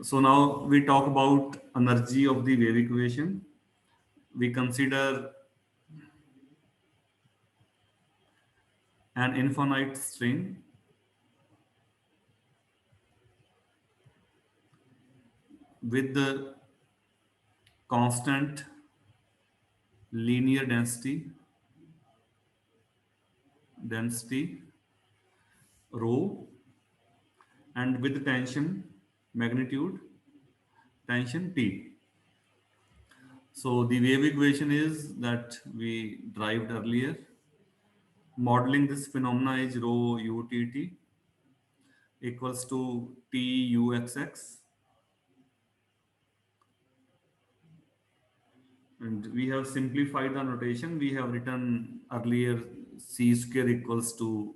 So now we talk about energy of the wave equation. We consider an infinite string with the constant linear density rho, and with tension magnitude tension T. So the wave equation is that we derived earlier. Modeling this phenomena is rho utt equals to tuxx, and we have simplified the notation. We have written earlier c square equals to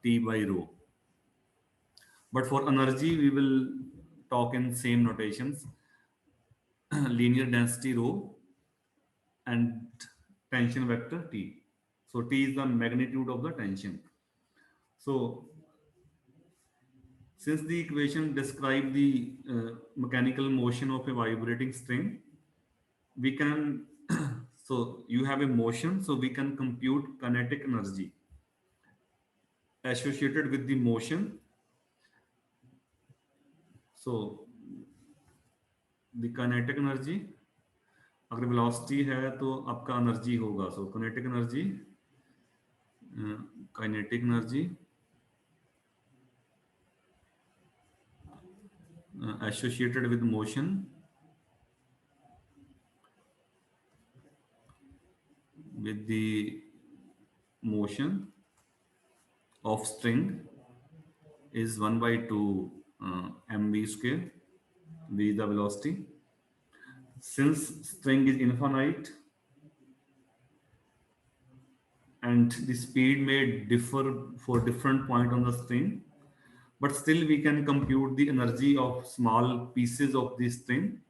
t by rho. But for energy, we will talk in same notations: linear density rho and tension vector T. So T is the magnitude of the tension. So since the equation describe the mechanical motion of a vibrating string, we can so you have a motion, so we can compute kinetic energy associated with the motion. So the kinetic energy, अगर velocity है तो आपका energy होगा. So kinetic energy associated with motion with the motion of string is 1 by 2 mv square. V is the velocity. Since string is infinite and the speed may differ for different point on the string, but still we can compute the energy of small pieces of the string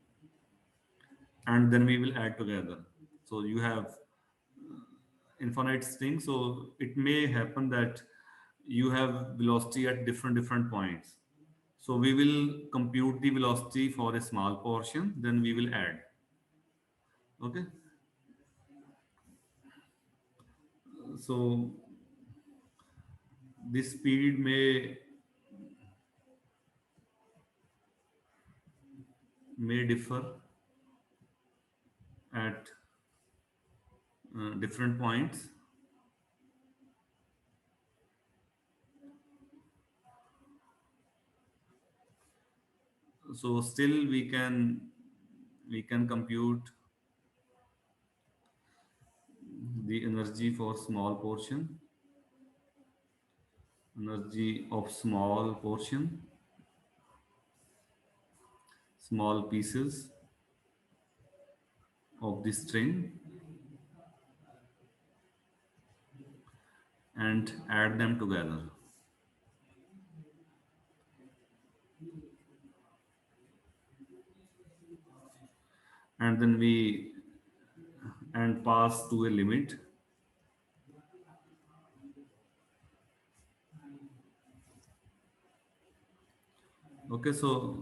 and then we will add together. So you have infinite string, so it may happen that you have velocity at different points. So we will compute the velocity for a small portion, then we will add. Okay. So this speed may differ at different points. So still we can compute the energy for small portion, energy of small pieces of the string and add them together. And then and pass to a limit. Okay, so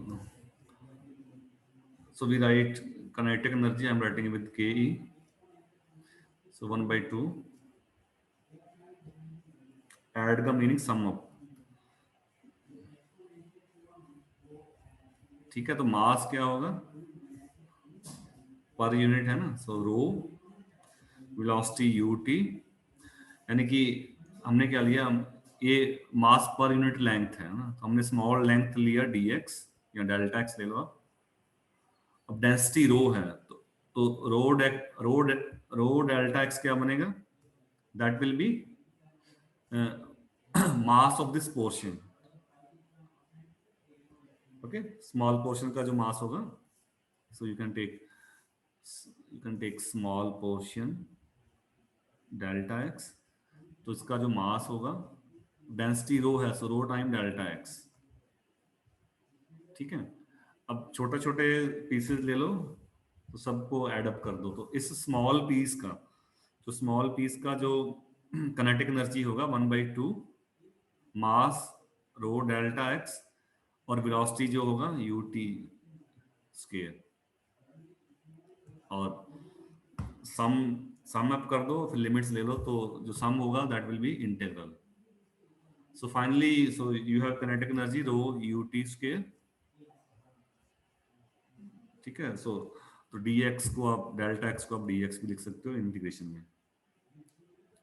we write kinetic energy. I'm writing it with Ke. So 1 by 2. Add का meaning sum up. ठीक है, तो मास क्या होगा per unit है ना. सो रो velocity ut, यानी कि हमने क्या लिया, ये मास पर यूनिट लेंथ है ना, तो हमने स्मॉल लेंथ लिया dx या डेल्टा x ले लो आप. अब डेंसिटी रो है तो रो डेल्टा x क्या बनेगा, that will be mass of this portion. Okay, small portion का जो मास होगा, so you can take small portion delta x, तो इसका जो मास होगा, डेंसिटी रो है, so rho time delta x. ठीक है, अब छोटे छोटे पीसेस ले लो तो सबको ऐड अप कर दो. तो इस स्मॉल पीस का जो कनेटिक एनर्जी होगा 1/2 मास रो डेल्टा x, और वेलोसिटी जो होगा ut स्क्वायर, और सम सम अप कर दो, फिर लिमिट्स ले लो, तो जो सम होगा that will be integral. So finally so you have kinetic energy rho ut square. ठीक है. सो तो dx को आप डेल्टा x को आप dx भी लिख सकते हो इंटीग्रेशन में.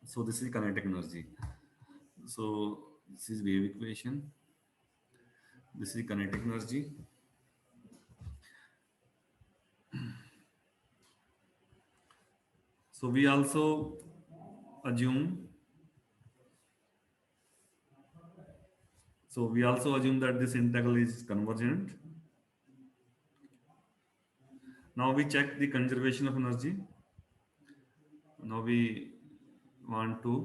So this is kinetic energy. So this is wave equation, this is kinetic energy. So we also assume, that this integral is convergent. Now we check the conservation of energy. Now we want to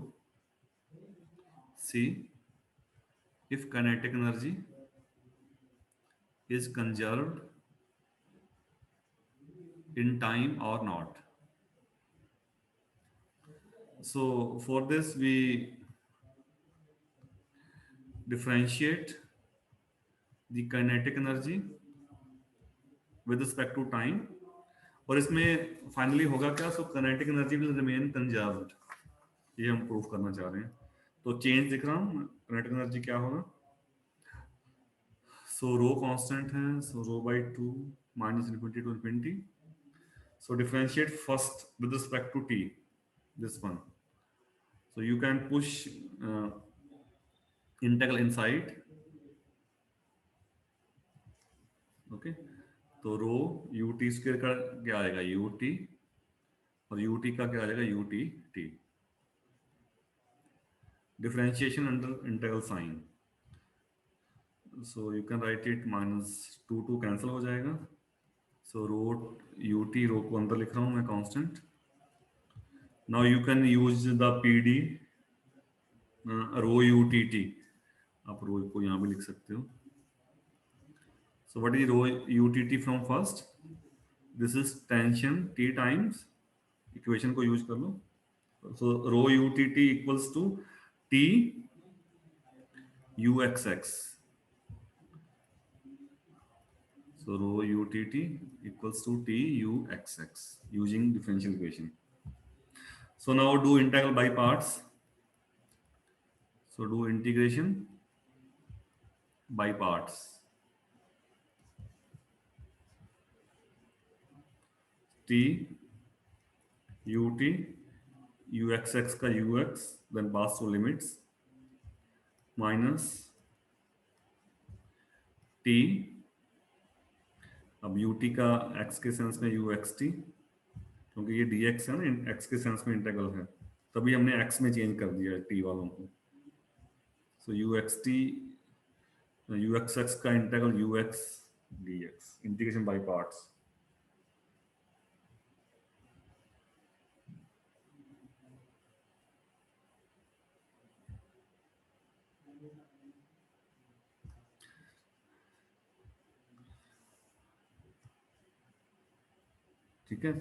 see if kinetic energy is conserved in time or not. So for this we differentiate the kinetic energy with respect to time. और इसमें finally होगा क्या? सो kinetic energy will remain conserved. ये हम proof करना चाह रहे हैं. तो चेंज दिख रहा हूँ, kinetic energy क्या होगा? सो रो कांस्टेंट है, so rho by 2 minus infinity to infinity. So differentiate first with respect to t, this one. So you can push integral inside. Okay. तो रो ut स्क्वायर का क्या आएगा? ut, और ut का क्या आएगा? ut t. Differentiation under integral sign. So you can write it minus 2 cancel हो जाएगा. So रो ut, रो को अंदर लिख रहा हूँ मैं constant. Now you can use the pd rho utt. आप रो को यहाँ भी लिख सकते हो. So what is rho utt from first? This is tension T times, equation को use कर लो. So rho utt equals to T uxx. So rho utt equals to T uxx using differential equation. So now do integral by parts. So do integration by parts. T ut uxx का ux, then pass through limits, minus t, अब ut का x के sense में uxt, क्योंकि ये dx है ना, x के सेंस में इंटीग्रल है, तभी हमने x में चेंज कर दिया t वालों को. सो uxt uxx का integral ux dx, integration by parts. ठीक है.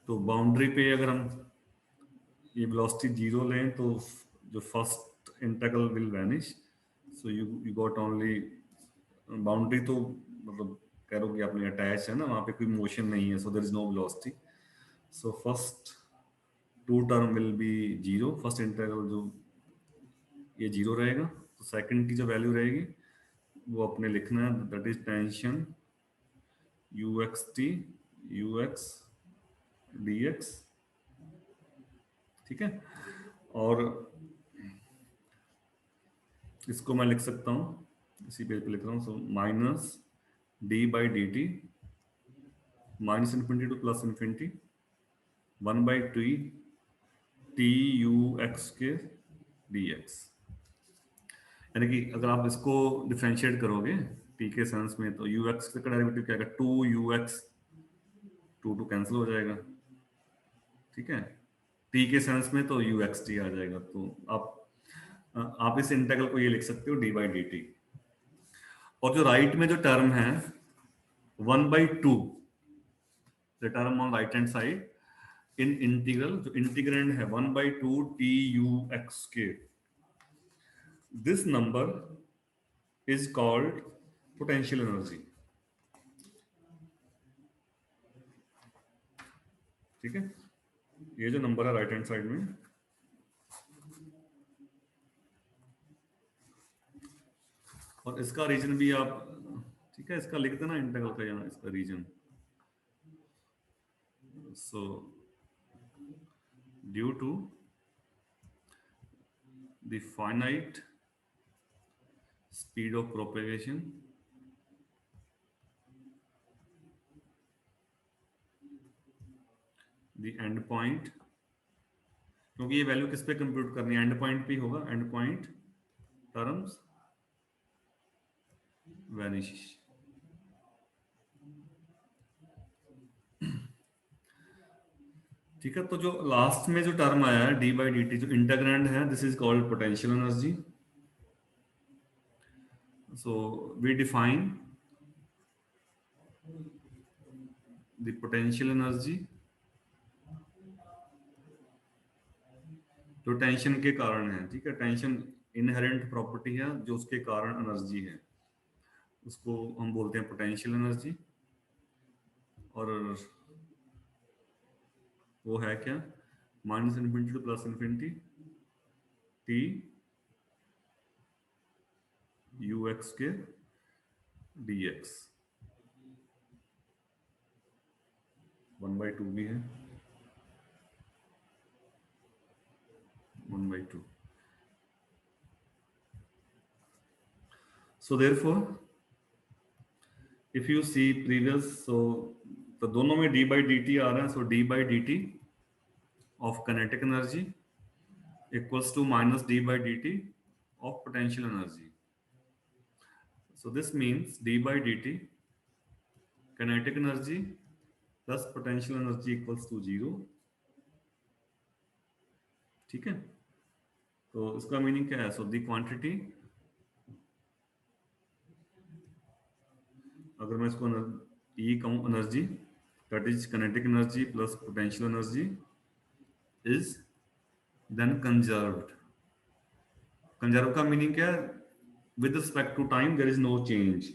तो बाउंड्री पे अगर हम ये वेलोसिटी 0 लें तो जो first integral will vanish. So you got only boundary, तो मतलब कह लो कि आपने अटैच है ना, वहाँ पे कोई मोशन नहीं है, so there is no velocity. So first 2 term will be 0. First integral जो ये 0 रहेगा, तो सेकंड की जो वैल्यू रहेगी वो अपने लिखना है, that is tension uxt ux dx. ठीक है. और इसको मैं लिख सकता हूँ, इसी पेज पे लिख रहा हूँ. So minus D by D T, minus infinity to plus infinity, 1/t T U x के डी एक्स. यानी कि अगर आप इसको डिफरेंशिएट करोगे t के सेंस में, तो ux का डेरिवेटिव क्या आएगा? 2ux, 2 कैंसिल हो जाएगा. ठीक है. t के सेंस में तो uxt आ जाएगा. तो आप इस इंटीग्रल को ये लिख सकते हो d बाई डी टी. और जो राइट में जो टर्म है 1/2, the term on right hand side in integral, जो इंटीग्रेंड है 1/2 टी यू एक्स के, this number is called potential energy. ठीक है, ये जो नंबर है राइट हैंड साइड में, और इसका रीजन भी आप, ठीक है, इसका लिख देना इंटीग्रल का यहाँ इसका reason. So due to the finite speed of propagation, the end point, क्योंकि ये वैल्यू किस पे कंप्यूट करनी है, एंड पॉइंट पे होगा, एंड पॉइंट टर्म्स वैनिश। ठीक है, तो जो लास्ट में जो टर्म आया है डी बाई डी टी, जो इंटीग्रैंड है, this is called potential energy. So we define the potential energy जो टेंशन के कारण है। ठीक है, टेंशन इनहेरेंट प्रॉपर्टी है जो उसके कारण एनर्जी है, उसको हम बोलते हैं पोटेंशियल एनर्जी। और वो है क्या, minus infinity to plus infinity T U x के डी एक्स, 1/2 भी है, 1/2। So therefore, if you see previous, तो दोनों में d by dt आ रहा है, so d by dt of kinetic energy equals to minus d by dt of potential energy. So this means d by dt kinetic energy plus potential energy equals to 0। ठीक है, तो इसका meaning क्या है, so the quantity, अगर मैं इसको E कहूँ energy, that is kinetic energy plus potential energy is then conserved। Conserve का मीनिंग क्या है, with respect to time there is no change,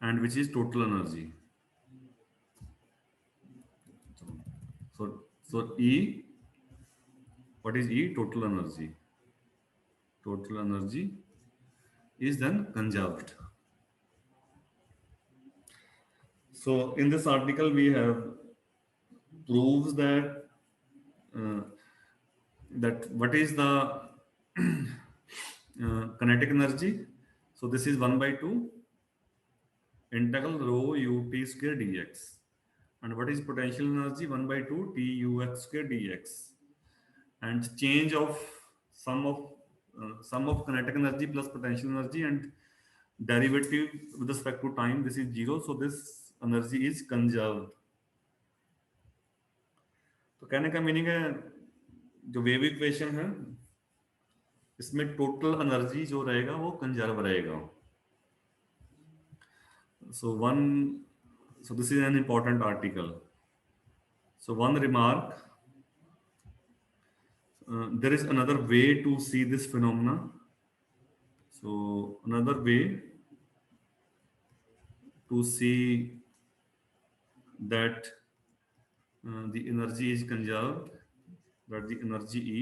and which is total energy। So E, what is E, total energy, total energy is then conserved। So in this article we have proves that uh, that what is the kinetic energy, so this is 1/2 integral rho u t square dx, and what is potential energy, 1/2 t u x square dx, and change of sum of kinetic energy plus potential energy and derivative with respect to time, this is 0, so this energy is conserved। तो कहने का meaning है, जो wave equation है इसमें total energy जो रहेगा वो कंजर्व रहेगा। So this is an important article। So one remark, there is another way to see this phenomena। So another way to see that the energy is conserved, that the energy E,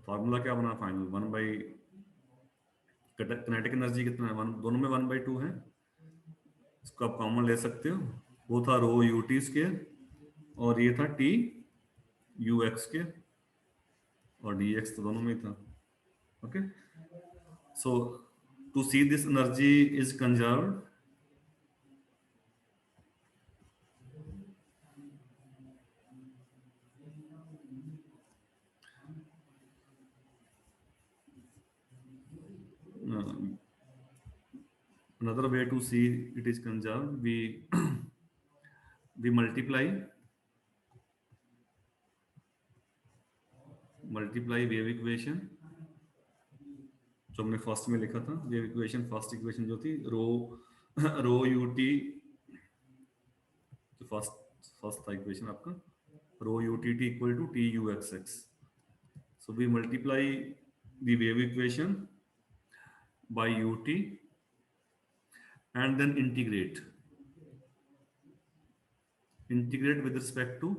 formula क्या बना final, 1 by kinetic energy कितना है, दोनों में 1/2 है, इसको आप common ले सकते हो, वो था रो यू टी स्क्वायर और ये था टी यू एक्स स्क्वायर, और डी एक्स तो दोनों में ही था। Okay, so to see this energy is conserved, another way to see it is conserved, we we multiply wave equation जो हमने फर्स्ट में लिखा था, वेव इक्वेशन, फर्स्ट इक्वेशन जो थी रो यू टी, जो फर्स्ट था इक्वेशन आपका, rho U T t equal to t you x x. So we multiply the wave equation by ut and then integrate with respect to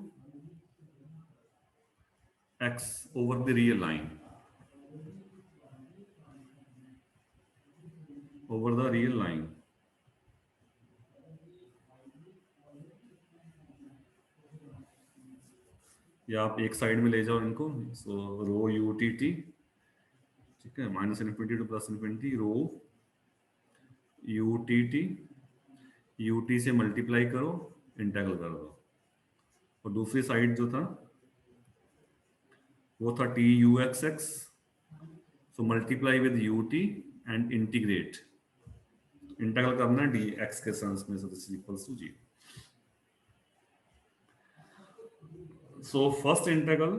x over the real line, over the real line. या आप एक side में ले जाओ इनको, so rho U T T, ठीक है, minus infinity to plus infinity rho U T T, U T से मल्टीप्लाई करो, इंटेग्रल कर दो, और दूसरी साइड जो था वो था T you x x, so multiply with U T and integrate, integral करना डी एक्स के सेंस में, so this is equals to G. So first integral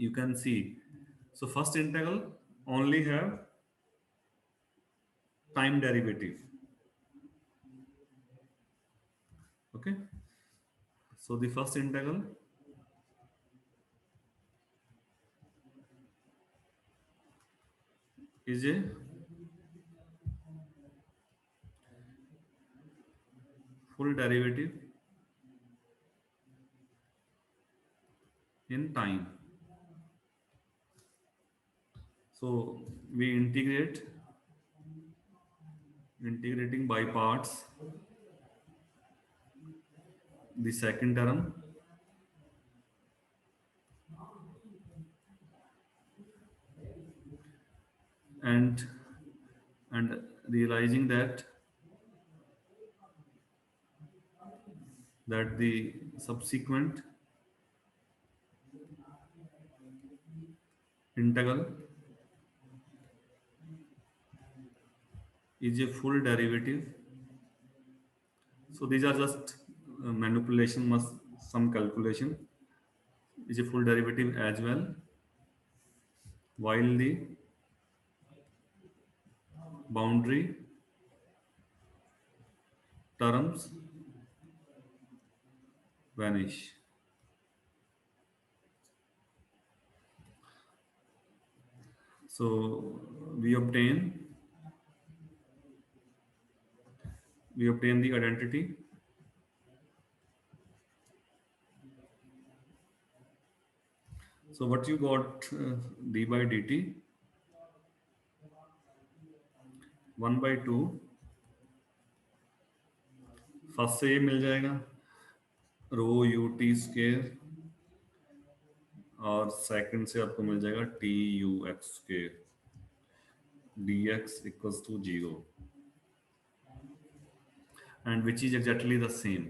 you can see, so first integral only have time derivative. Okay, so the first integral is a full derivative in time. So we integrating by parts the second term and realizing that the subsequent integral is a full derivative. So these are just manipulation, must some calculation, is a full derivative as well, while the boundary terms vanish. So we obtain the identity so what you got, d by dt 1 by 2, first से ये मिल जाएगा rho you T square, और second से आपको मिल जाएगा T you X square, D X equals to 0, and which is exactly the same,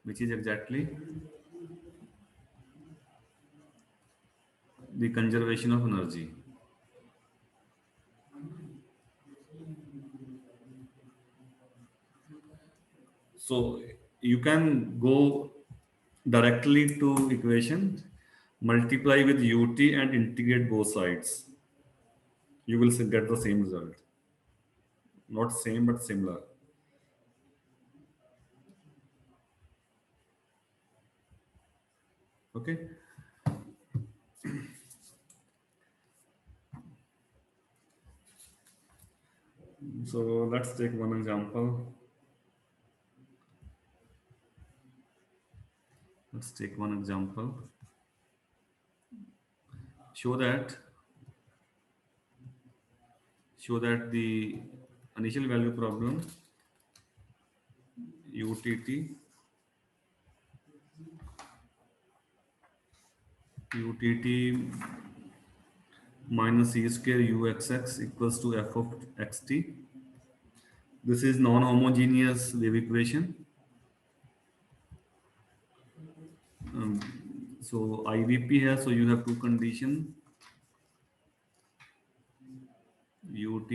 which is exactly the conservation of energy. So you can go directly to equation, multiply with ut and integrate both sides, you will get the same result, not same but similar. Okay, so let's take one example. Let's take one example. Show that the initial value problem utt minus e square uxx equals to f of xt. This is non-homogeneous wave equation. So IVP है, so you have two condition ut,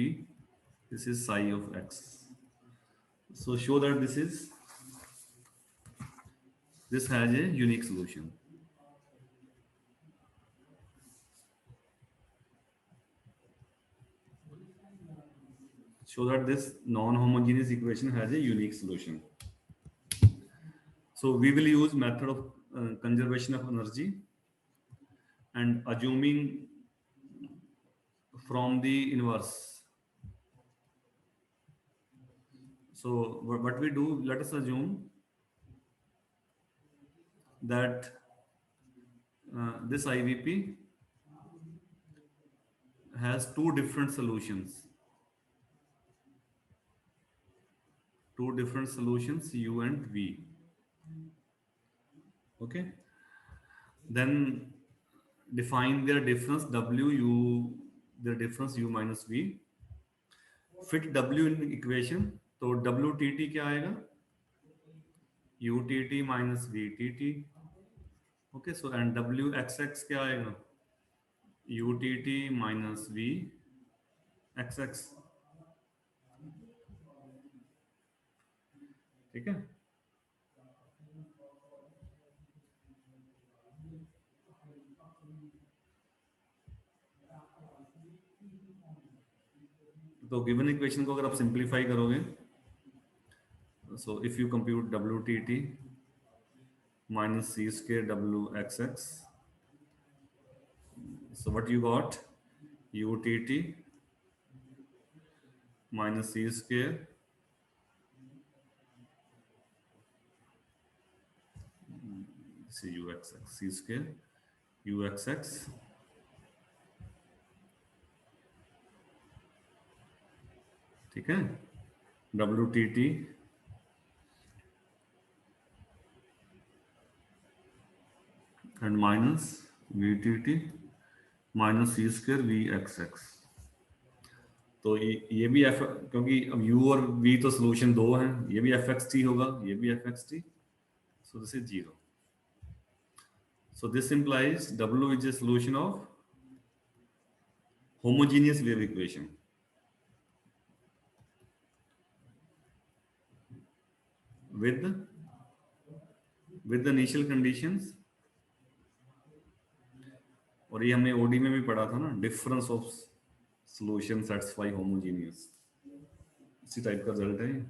this is psi of x. So show that this has a unique solution. Show that this non-homogeneous equation has a unique solution. So we will use method of conservation of energy and assuming from the inverse So what we do, let us assume that this IVP has two different solutions, U and V. Okay, then define their difference W U, their difference U minus V. Fit W in equation, तो WTT क्या आएगा, UTT minus VTT. Okay, so and WXX क्या आएगा, UTT minus VXX. ठीक है, तो given equation को अगर आप सिंप्लीफाई करोगे, so if you compute WTT minus C square WXX, so what you got, UTT minus C square UXX, C square UXX ठीक है, WTT and minus VTT minus C square VXX. तो ये भी F, क्योंकि अब U और V तो solution दो हैं, ये भी FXT होगा, ये भी FXT, so this is 0. So this implies W is a solution of homogeneous wave equation with the initial conditions, और ये हमने OD में भी पढ़ा था ना, difference of solution satisfy homogeneous, इसी टाइप का रिजल्ट है ये.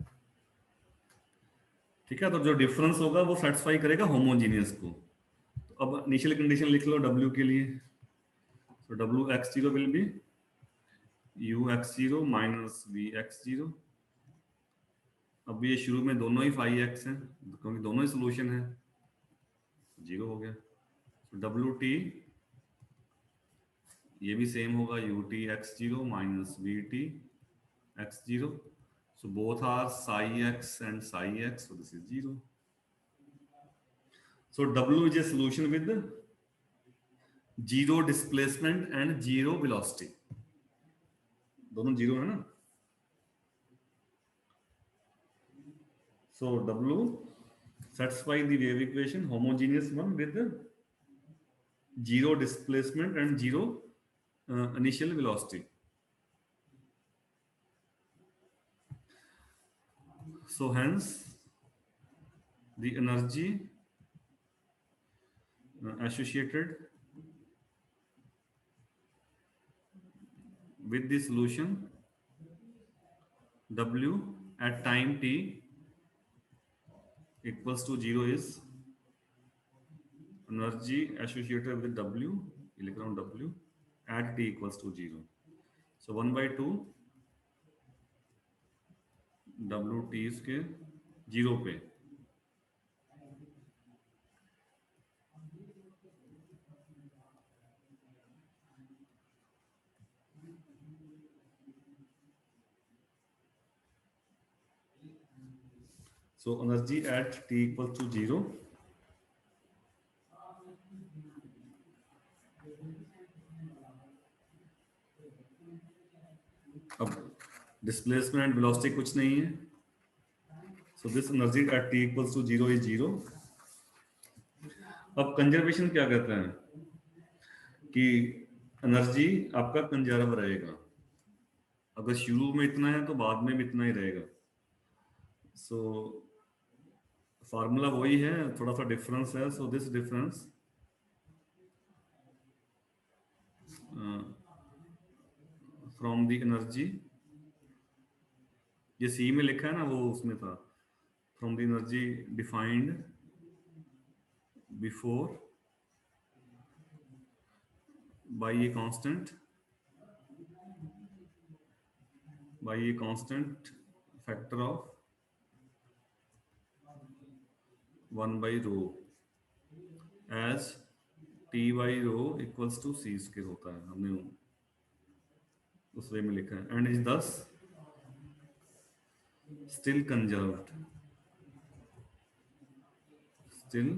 ठीक है, तो जो डिफरेंस होगा वो सेटिस्फाई करेगा होमोजेनियस को. तो अब इनिशियल कंडीशन लिख लो W के लिए, तो WX0 will be UX0 minus VX0. अब ये शुरू में दोनों ही फाई एक्स हैं, क्योंकि दोनों ही सोल्यूशन है, 0 हो गया. तो WT ये भी सेम होगा, UT X0 minus VT X0. So both are psi x and psi x, so this is 0. So W is a solution with 0 displacement and 0 velocity. दोनों 0 है ना. So W satisfy the wave equation, homogeneous one with 0 displacement and 0 initial velocity. So hence the energy associated with the solution W at time t equals to 0 is energy associated with W, लिख रहा हूँ W at t equals to 0. So 1/2 WT के 0 पे. So energy at t equals to 0. अब displacement velocity कुछ नहीं है, so this energy at t equals to 0 is 0. अब कंजर्वेशन क्या कहते हैं कि एनर्जी आपका कंजर्व रहेगा, अगर शुरू में इतना है तो बाद में भी इतना ही रहेगा. सो फार्मूला वही है, थोड़ा सा डिफरेंस है. So this difference from the energy, ये सी में लिखा है ना, वो उसमें था, from the energy defined before by a constant factor of 1 by rho as T by rho equals to C square होता है, हमने उस वे में लिखा है, एंड इज दस स्टिल कंजर्व्ड, स्टिल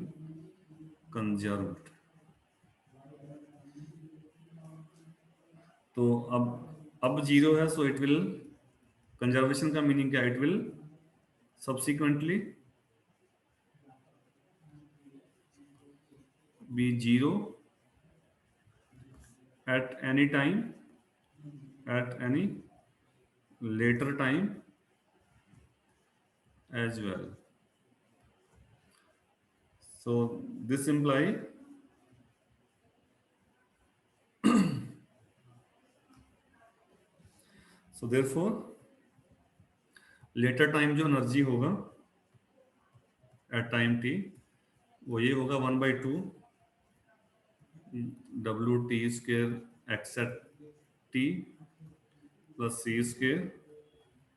कंजर्व्ड। तो अब जीरो है, सो इट विल, कंजर्वेशन का मीनिंग क्या, it will subsequently be zero at any time, at any later time as well. So this imply so therefore later time जो energy होगा at time t वो ये होगा 1/2 WT square x at t plus c square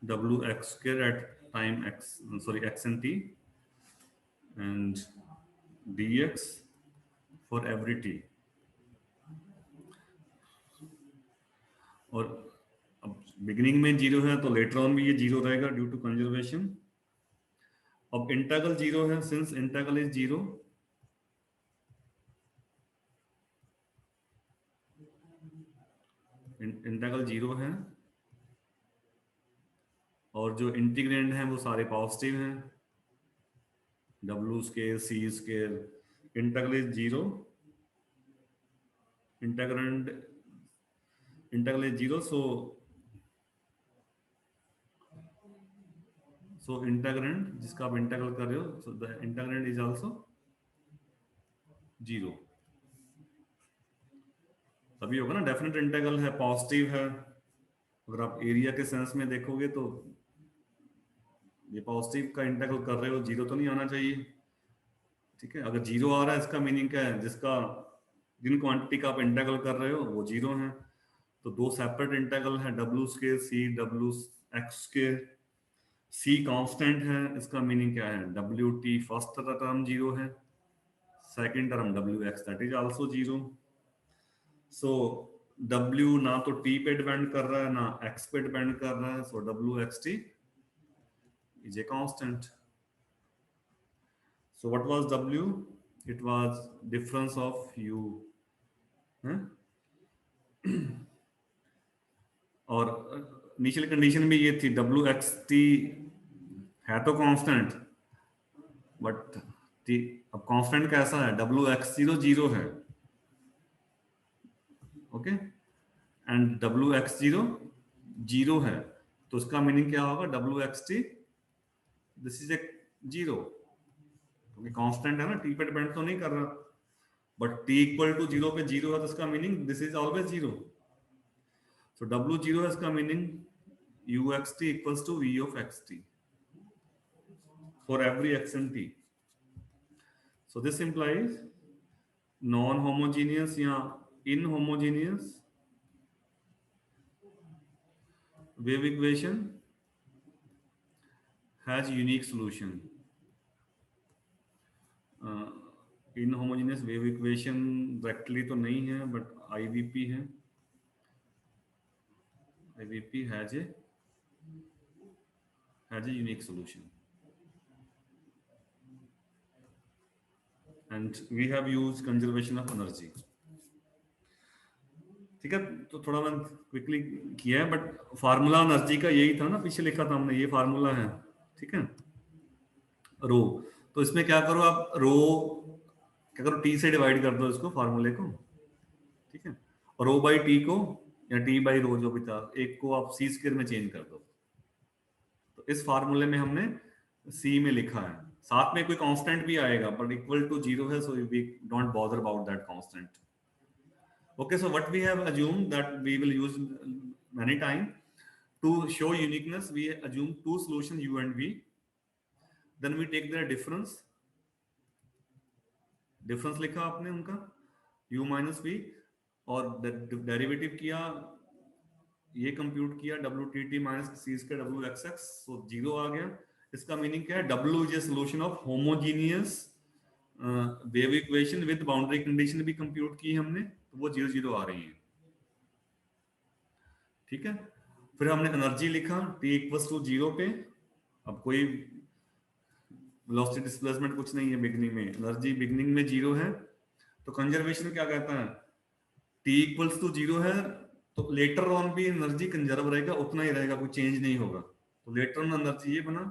WX square at time x, sorry, x and t, and dx for every t. और अब beginning में zero है तो लेटर ऑन भी ये जीरो रहेगा ड्यू टू कंजर्वेशन। अब इंटीग्रल जीरो है, since integral is zero, integral zero है और जो इंटीग्रेंड हैं वो सारे पॉजिटिव हैं, W square C square, integral is zero, integrand integral is zero, so integrand जिसका आप इंटीग्रल कर रहे हो, so the integrand is also zero. तभी होगा ना, डेफिनेट इंटीग्रल है, पॉजिटिव है। अगर आप एरिया के सेंस में देखोगे तो ये पॉजिटिव का इंटीग्रल कर रहे हो, जीरो तो नहीं आना चाहिए, ठीक है। अगर जीरो आ रहा है इसका मीनिंग क्या है, जिसका जिन क्वांटिटी का आप इंटीग्रल कर रहे हो वो जीरो है। तो दो सेपरेट इंटीग्रल है, W square C W x square, C constant है, इसका मीनिंग क्या है, WT फर्स्ट टर्म जीरो है, second term WX that is also zero. So W ना तो T पे डिपेंड कर रहा है ना X पे डिपेंड कर रहा है, सो WXT is a constant. So what was W? It was difference of U. हैं? और इनिशियल कंडीशन भी ये थी, WXT है तो कांस्टेंट, बट अब कांस्टेंट कैसा है, WX0 जीरो है, ओके, एंड WX0 जीरो है, तो उसका मीनिंग क्या होगा, WXT this is a zero, क्योंकि कांस्टेंट है ना, टी पे डिपेंड तो नहीं कर रहा, but t equal to zero पे जीरो है तो इसका meaning this is always zero. So W zero है, इसका meaning UXT equals to V of XT for every x and t। So this implies non homogeneous या inhomogeneous wave equation has unique solution। Inhomogeneous wave equation directly तो नहीं है, but IVP है, IVP has a unique solution and we have used conservation of energy। ठीक है, तो थोड़ा मैं क्विकली किया है, बट फार्मूला एनर्जी का यही था ना, पीछे लिखा था हमने, ये फार्मूला है, ठीक है, रो। तो इसमें क्या करो आप, रो क्या करो, टी से डिवाइड कर दो इसको, फार्मूले को, ठीक है, और रो बाई टी को या टी बाई रो जो भी था, एक को आप सी स्क्वायर में चेंज कर दो। तो इस फार्मूले में हमने सी में लिखा है, साथ में कोई कांस्टेंट भी आएगा बट इक्वल टू जीरो है, so we don't bother about that constant. Okay, so what we have assumed that we will use many time to show uniqueness, we assume two solutions U and V, then we take their difference लिखा आपने उनका U minus V, और derivative किया, ये compute किया WTT minus C square WXX, so zero आ गया, इसका मीनिंग क्या है? W is a solution of homogeneous wave equation with boundary condition भी कंप्यूट की हमने, तो वो 0 0 आ रही है। ठीक है, फिर हमने एनर्जी लिखा T इक्वल्स टू 0 पे। अब कोई वेलोसिटी डिस्प्लेसमेंट कुछ नहीं है बिगनिंग में, एनर्जी बिगनिंग में 0 है। तो कंजर्वेशन क्या कहता है? T इक्वल्स टू 0 है तो लेटर ऑन भी एनर्जी कंजर्व रहेगा, उतना ही रहेगा, कोई चेंज नहीं होगा। तो लेटर ऑन एनर्जी ये बना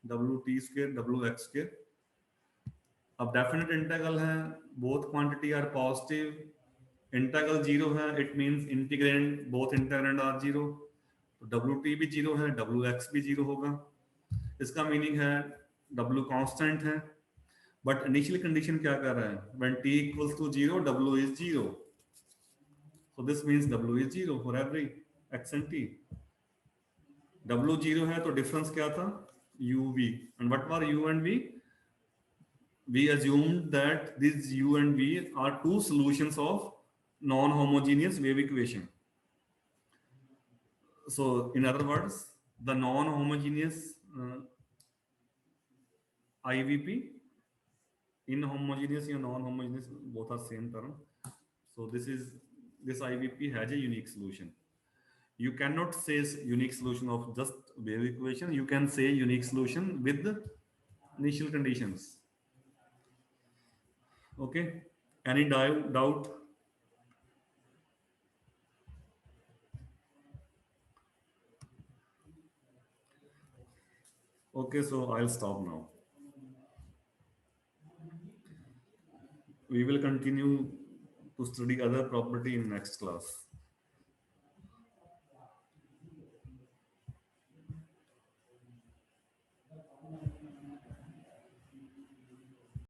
WT² WX²। अब डेफिनेट इंटीग्रल है, both quantity are positive. Integral 0 है, it means integrand both integrand are 0। तो WT भी 0 है, WX भी 0 होगा। इसका मीनिंग है W कांस्टेंट है। बट इनिशियल कंडीशन क्या कर रहा है? When T equals to 0 W is 0। So this means W is 0 for every x and t. W 0 है तो डिफरेंस क्या था? UV. And what were U and V? We assumed that these U and V are two solutions of non-homogeneous wave equation. So in other words, the non-homogeneous IVP, inhomogeneous or non-homogeneous, both are same term. So this IVP has a unique solution. You cannot say unique solution of just wave equation. You can say unique solution with the initial conditions. Okay. Any doubt? Okay, so I'll stop now. We will continue to study other property in next class.